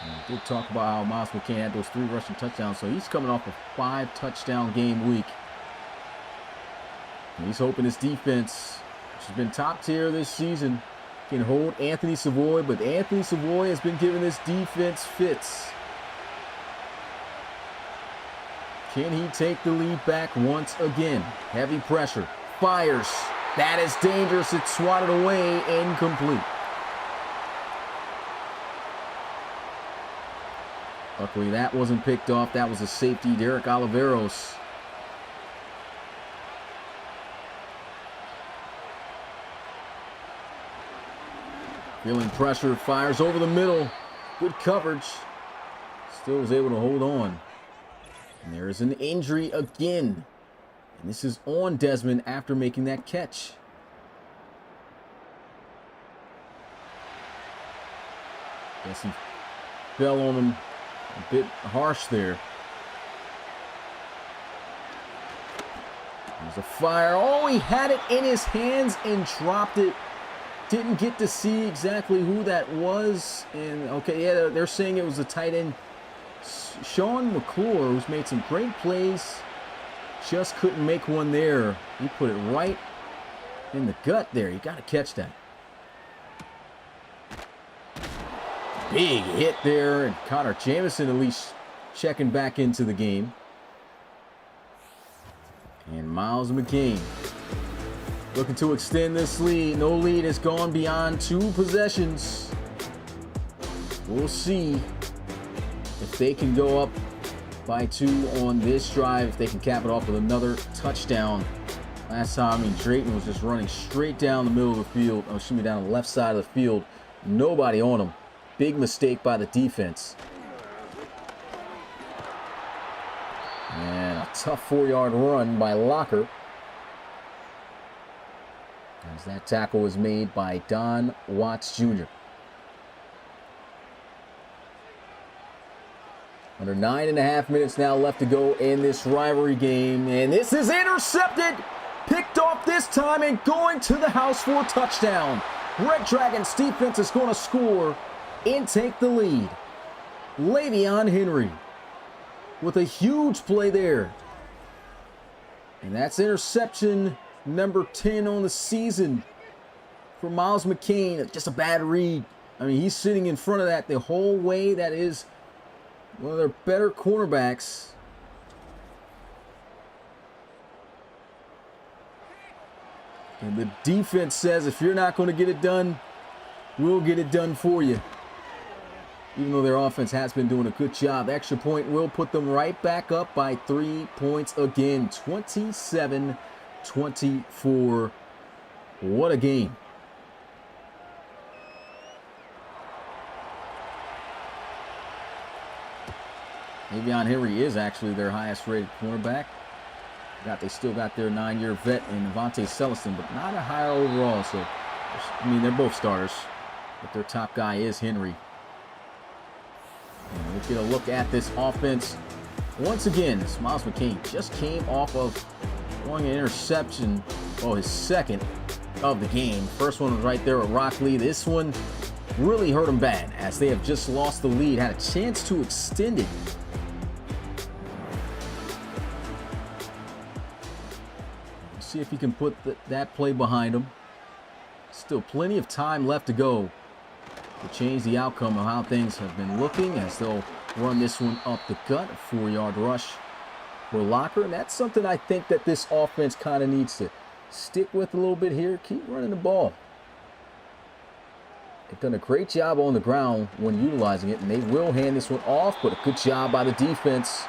And I did talk about how Miles McCain had those 3 rushing touchdowns, so he's coming off a 5-touchdown game week. And he's hoping his defense, which has been top tier this season, can hold Anthony Savoy, but Anthony Savoy has been giving this defense fits. Can he take the lead back once again? Heavy pressure. Fires. That is dangerous. It's swatted away. Incomplete. Luckily, that wasn't picked off. That was a safety, Derek Oliveros. Feeling pressure. Fires over the middle. Good coverage. Still was able to hold on. And there's an injury again. And this is on Desmond after making that catch. Guess he fell on him a bit harsh there. There's a fire. Oh, he had it in his hands and dropped it. Didn't get to see exactly who that was. And okay, yeah, they're saying it was the tight end, Sean McClure, who's made some great plays, just couldn't make one there. He put it right in the gut there. You got to catch that. Big hit there, and Connor Jamison at least checking back into the game. And Miles McCain looking to extend this lead. No lead has gone beyond 2 possessions. We'll see if they can go up by 2 on this drive, if they can cap it off with another touchdown. Last time, Drayton was just running straight down the middle of the field. Oh, excuse me, down the left side of the field. Nobody on him. Big mistake by the defense. And a tough 4-yard run by Locker. As that tackle was made by Don Watts Jr. Under 9.5 minutes now left to go in this rivalry game. And this is intercepted. Picked off this time and going to the house for a touchdown. Red Dragons defense is going to score and take the lead. Le'Veon Henry with a huge play there. And that's interception number 10 on the season for Miles McCain. Just a bad read. I mean, he's sitting in front of that the whole way. That is one of their better cornerbacks. And the defense says, if you're not going to get it done, we'll get it done for you. Even though their offense has been doing a good job. Extra point will put them right back up by 3 points again. 27-24. What a game. Le'Veon Henry is actually their highest rated cornerback. They still got their 9-year vet in Avante Celestin, but not a higher overall. So, I mean, they're both starters. But their top guy is Henry. And we'll get a look at this offense. Once again, Miles McCain just came off of throwing an interception, his second of the game. First one was right there with Rockley. This one really hurt them bad as they have just lost the lead, had a chance to extend it. Let's see if he can put that play behind him. Still plenty of time left to go to change the outcome of how things have been looking as they'll run this one up the gut. A 4-yard rush for Locker. And that's something I think that this offense kind of needs to stick with a little bit here. Keep running the ball. They've done a great job on the ground when utilizing it, and they will hand this one off, but a good job by the defense.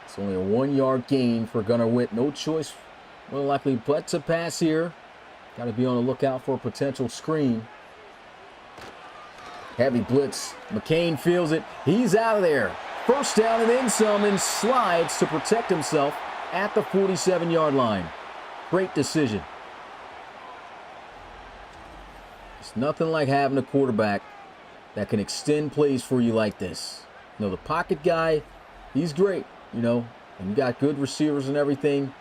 It's only a 1-yard gain for Gunnar Witt. No choice, more likely, but to pass here. Got to be on the lookout for a potential screen. Heavy blitz. McCain feels it. He's out of there. First down and then some, and slides to protect himself at the 47-yard line. Great decision. It's nothing like having a quarterback that can extend plays for you like this. The pocket guy, he's great, and you got good receivers and everything.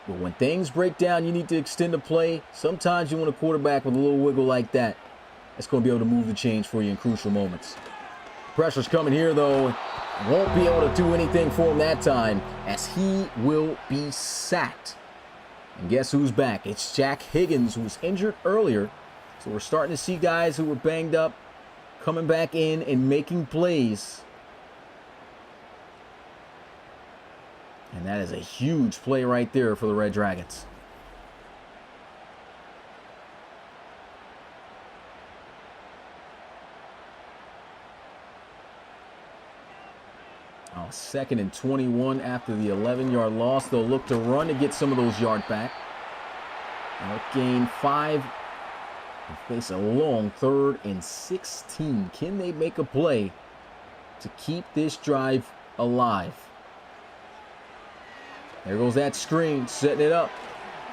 But when things break down, you need to extend the play. Sometimes you want a quarterback with a little wiggle like that. That's going to be able to move the chains for you in crucial moments. Pressure's coming here, though. Won't be able to do anything for him that time as he will be sacked. And guess who's back? It's Jack Higgins, who was injured earlier. So we're starting to see guys who were banged up coming back in and making plays. And that is a huge play right there for the Red Dragons. Oh, 2nd and 21 after the 11-yard loss. They'll look to run to get some of those yards back. They'll gain 5. They face a long 3rd and 16. Can they make a play to keep this drive alive? There goes that screen, setting it up.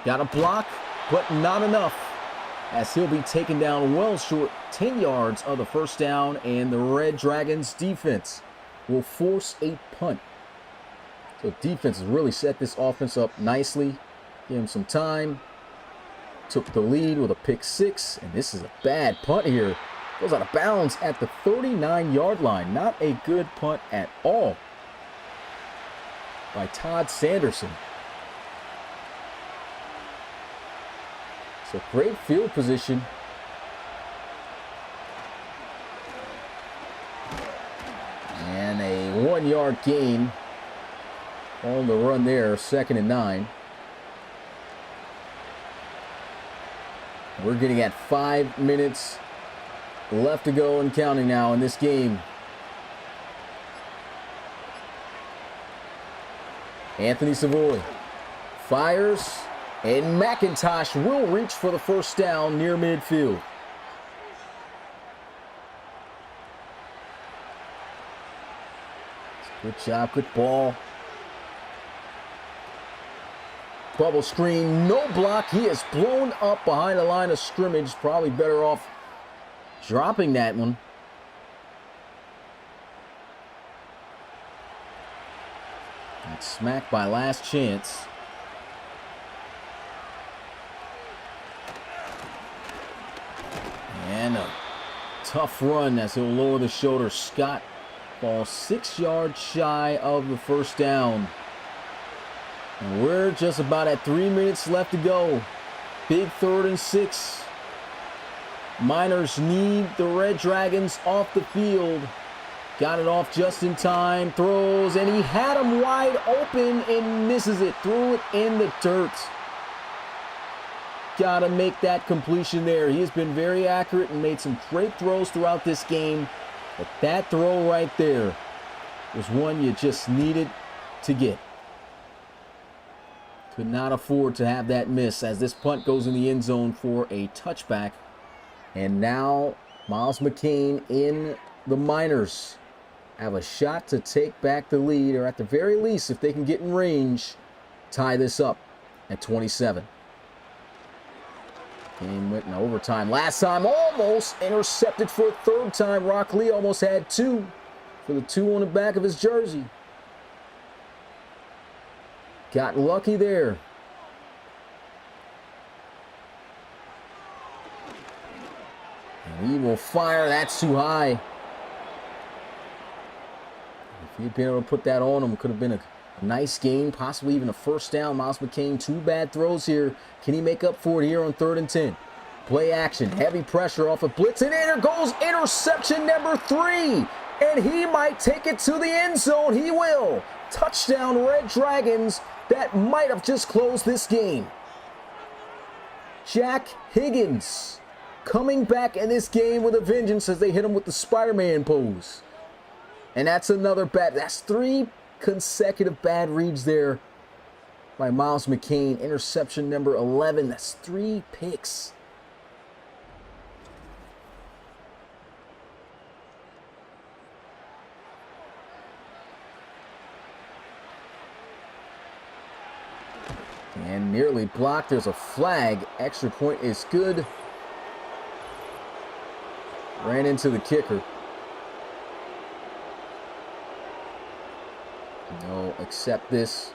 Got a block, but not enough, as he'll be taken down well short 10 yards of the first down, and the Red Dragons defense will force a punt. So defense has really set this offense up nicely. Give him some time. Took the lead with a pick 6, and this is a bad punt here. Goes out of bounds at the 39-yard line. Not a good punt at all by Todd Sanderson. So great field position. And a 1-yard gain on the run there, 2nd and 9. We're getting at 5 minutes left to go and counting now in this game. Anthony Savoy fires, and McIntosh will reach for the first down near midfield. Good job, good ball. Bubble screen, no block. He is blown up behind the line of scrimmage. Probably better off dropping that one. And smacked by Last Chance. And a tough run as he'll lower the shoulder. Scott falls 6 yards shy of the first down. And we're just about at 3 minutes left to go. Big 3rd and 6. Miners need the Red Dragons off the field. Got it off just in time. Throws, and he had him wide open and misses it. Threw it in the dirt. Got to make that completion there. He has been very accurate and made some great throws throughout this game. But that throw right there was one you just needed to get. Could not afford to have that miss as this punt goes in the end zone for a touchback. And now Miles McCain in the Miners have a shot to take back the lead, or at the very least, if they can get in range, tie this up at 27. Game went in overtime. Last time, almost intercepted for a third time. Rock Lee almost had 2 for the 2 on the back of his jersey. Got lucky there. And he will fire. That's too high. If he'd been able to put that on him, it could have been a nice game, possibly even a first down. Miles McCain, 2 bad throws here. Can he make up for it here on 3rd and 10? Play action, heavy pressure off a blitz, and there goes interception number 3. And he might take it to the end zone. He will. Touchdown, Red Dragons. That might have just closed this game. Jack Higgins coming back in this game with a vengeance as they hit him with the Spider-Man pose. And that's another bad. That's 3 consecutive bad reads there by Miles McCain. Interception number 11. That's 3 picks. And nearly blocked. There's a flag. Extra point is good. Ran into the kicker. No, accept this.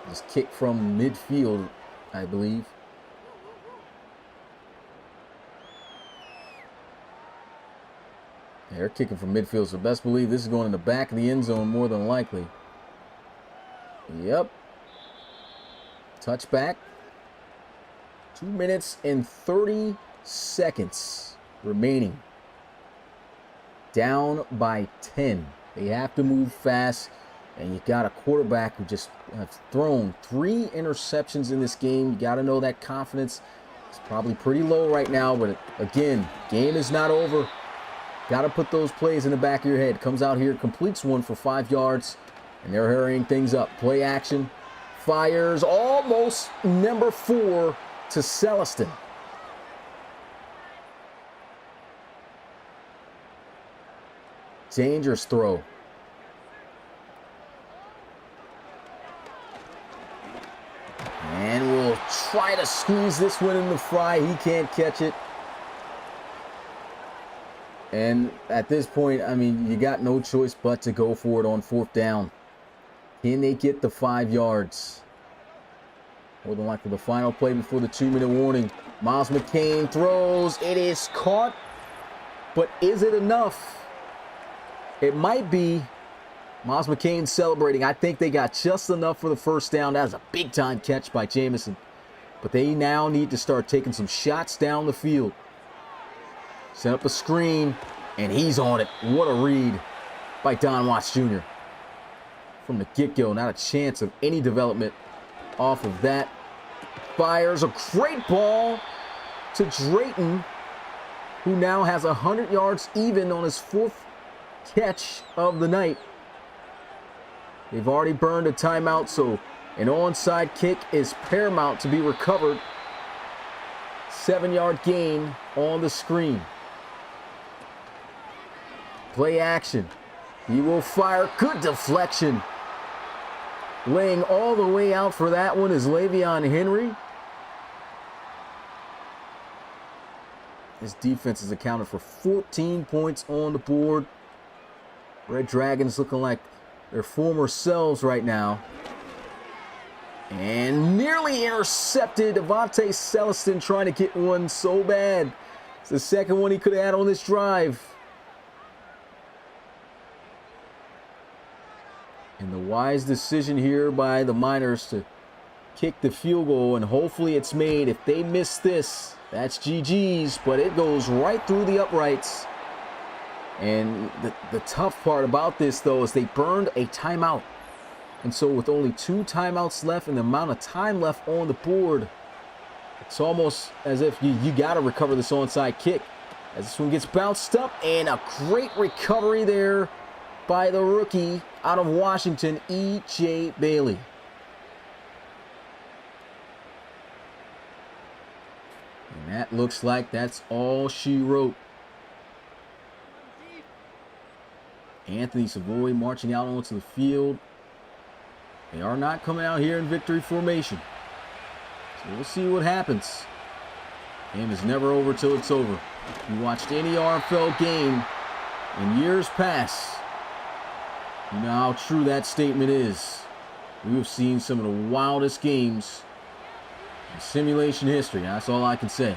Just kick from midfield, I believe. They're kicking from midfield, so best believe this is going in the back of the end zone more than likely. Yep. Touchback. 2 minutes and 30 seconds remaining. Down by 10. They have to move fast. And you got a quarterback who just has thrown 3 interceptions in this game. You got to know that confidence is probably pretty low right now. But again, game is not over. Got to put those plays in the back of your head. Comes out here, completes one for 5 yards. And they're hurrying things up. Play action. Fires almost number 4 to Celestin. Dangerous throw. And we'll try to squeeze this one in the fry. He can't catch it. And at this point, I mean, you got no choice but to go for it on 4th down. Can they get the 5 yards? More than likely the final play before the 2-minute warning. Miles McCain throws. It is caught. But is it enough? It might be. Miles McCain celebrating. I think they got just enough for the first down. That was a big-time catch by Jamison. But they now need to start taking some shots down the field. Set up a screen, and he's on it. What a read by Don Watts Jr. From the get-go, not a chance of any development off of that. Fires a great ball to Drayton, who now has 100 yards even on his 4th catch of the night. They've already burned a timeout, so an onside kick is paramount to be recovered. 7-yard gain on the screen. Play action. He will fire. Good deflection. Laying all the way out for that one is Le'Veon Henry. His defense has accounted for 14 points on the board. Red Dragons looking like their former selves right now. And nearly intercepted. Devontae Celestin trying to get one so bad. It's the second one he could have had on this drive. And the wise decision here by the Miners to kick the field goal, and hopefully it's made. If they miss this, that's GG's, but it goes right through the uprights. And the tough part about this, though, is they burned a timeout. And so with only 2 timeouts left and the amount of time left on the board, it's almost as if you got to recover this onside kick. As this one gets bounced up, and a great recovery there by the rookie out of Washington, E.J. Bailey. And that looks like that's all she wrote. Anthony Savoy marching out onto the field. They are not coming out here in victory formation. So we'll see what happens. Game is never over till it's over. If you watched any RFL game in years past, you know how true that statement is. We have seen some of the wildest games in simulation history. That's all I can say.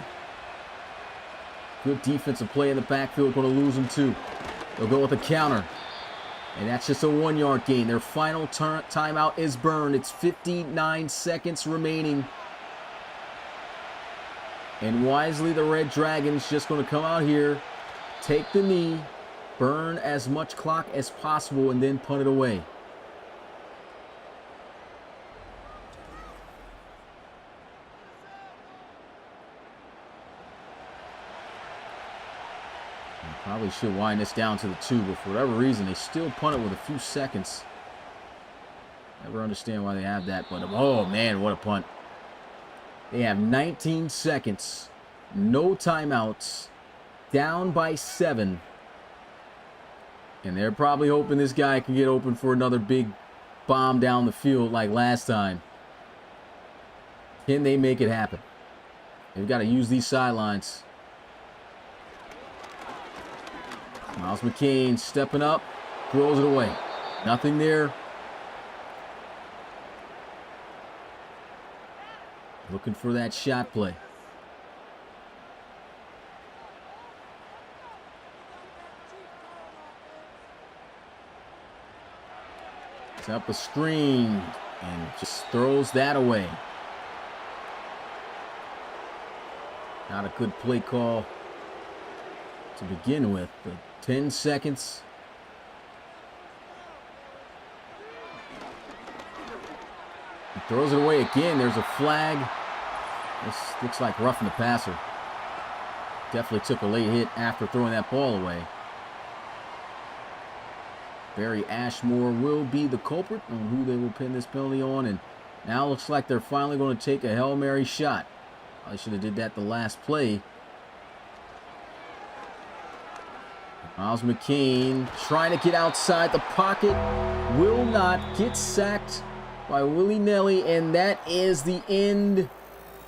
Good defensive play in the backfield. Going to lose them too. They'll go with a counter. And that's just a 1-yard gain. Their final timeout is burned. It's 59 seconds remaining. And wisely, the Red Dragons just going to come out here, take the knee, burn as much clock as possible, and then punt it away. Probably should wind this down to the 2, but for whatever reason, they still punt it with a few seconds. Never understand why they have that, but oh man, what a punt. They have 19 seconds, no timeouts, down by 7. And they're probably hoping this guy can get open for another big bomb down the field like last time. Can they make it happen? They've got to use these sidelines. Miles McCain stepping up, throws it away. Nothing there. Looking for that shot play. It's up a screen and just throws that away. Not a good play call to begin with, but 10 seconds. He throws it away again. There's a flag. This looks like roughing the passer. Definitely took a late hit after throwing that ball away. Barry Ashmore will be the culprit on who they will pin this penalty on. And now it looks like they're finally going to take a Hail Mary shot. I should have did that the last play. Miles McCain trying to get outside the pocket. Will not, get sacked by willy-nilly, and that is the end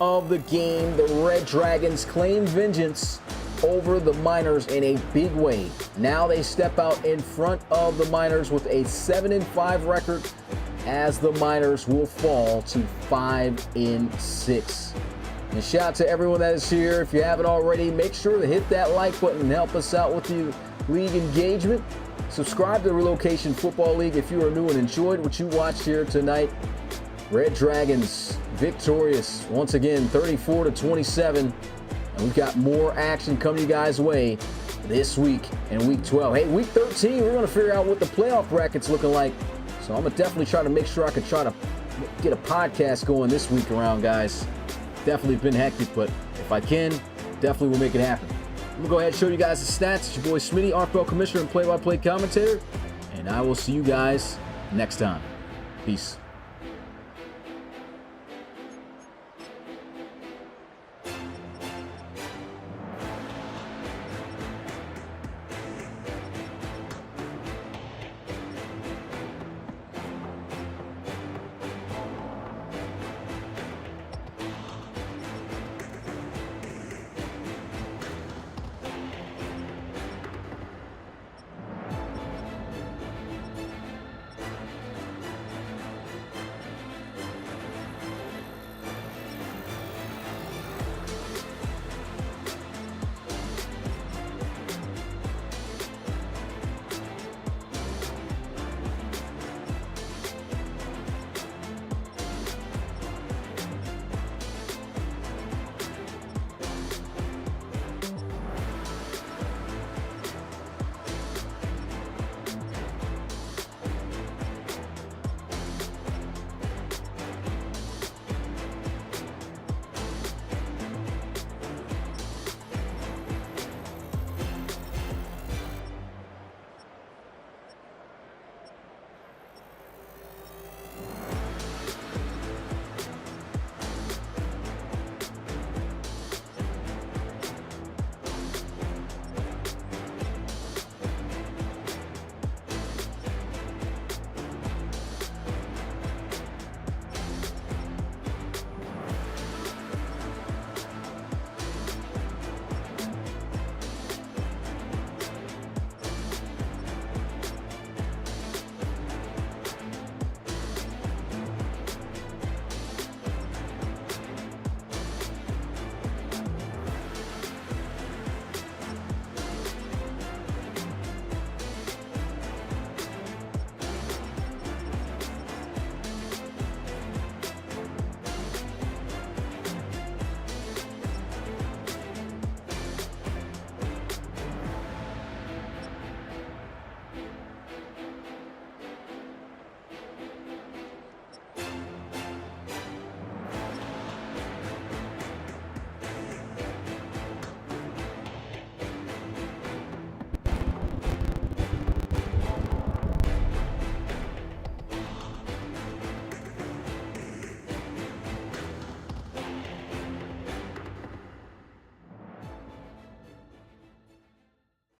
of the game. The Red Dragons claim vengeance over the Miners in a big way. Now they step out in front of the Miners with a 7-5 record, as the Miners will fall to 5-6. And shout out to everyone that is here. If you haven't already, make sure to hit that like button and help us out with the league engagement. Subscribe to the Relocation Football League if you are new and enjoyed what you watched here tonight. Red Dragons victorious once again, 34-27. And we've got more action coming you guys' way this week in week 12. Hey, week 13, we're going to figure out what the playoff bracket's looking like. So I'm going to definitely try to make sure I can try to get a podcast going this week around, guys. Definitely been hectic, but if I can, definitely will make it happen. I'm going to go ahead and show you guys the stats. It's your boy Smitty, RFL Commissioner and play-by-play commentator. And I will see you guys next time. Peace.